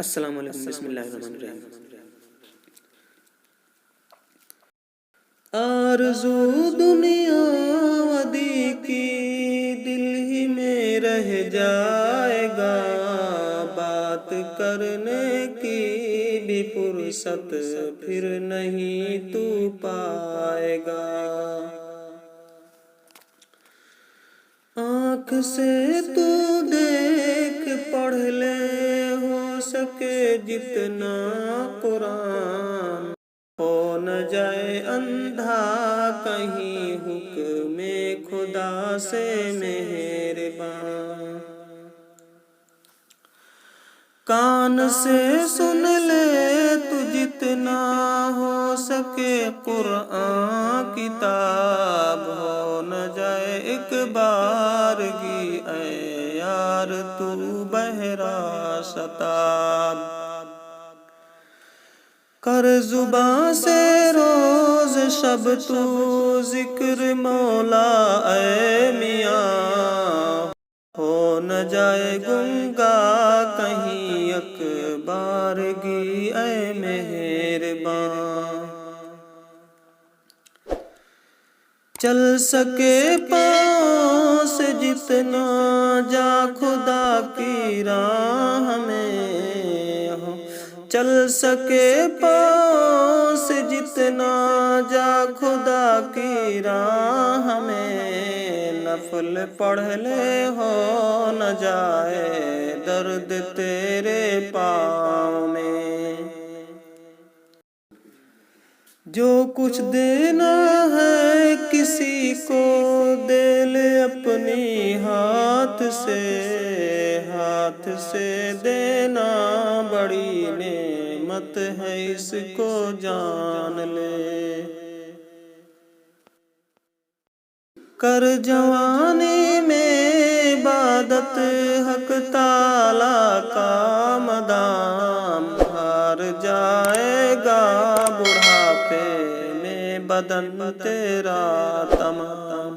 السلام علیکم، بسم اللہ الرحمن الرحیم۔ آرزو دنیا ودی کی دل ہی میں رہ جائے گا، بات کرنے کی بھی فرصت پھر نہیں تو پائے گا۔ آنکھ سے تو دیکھ پڑھ لے ہو سکے جتنا قرآن، ہو نہ جائے اندھا کہیں حکم خدا سے مہربان۔ کان سے سن لے تو جتنا ہو سکے قرآن کتاب، ہو نہ جائے ایک بارگی اے یار تو بہرا شتاب۔ کر زباں سے روز شب تو ذکر مولا اے میاں، ہو نہ جائے گنگا کہیں یک بارگی اے مہربان۔ چل سکے پاؤں سے جتنا جا خدا کی راہ میں، چل سکے پاؤں سے جتنا جا خدا کی راہ میں، نفل پڑھ لے ہو نہ جائے درد تیرے پاؤں میں۔ جو کچھ دینا ہے کسی کو دے لے اپنی ہاتھ سے دینا بڑی نعمت ہے، اس کو جان لے۔ کر جوانی میں عبادت حق تعالی کا مدام، ہار جائے گا بڑھاپے میں بدن تیرا تمام۔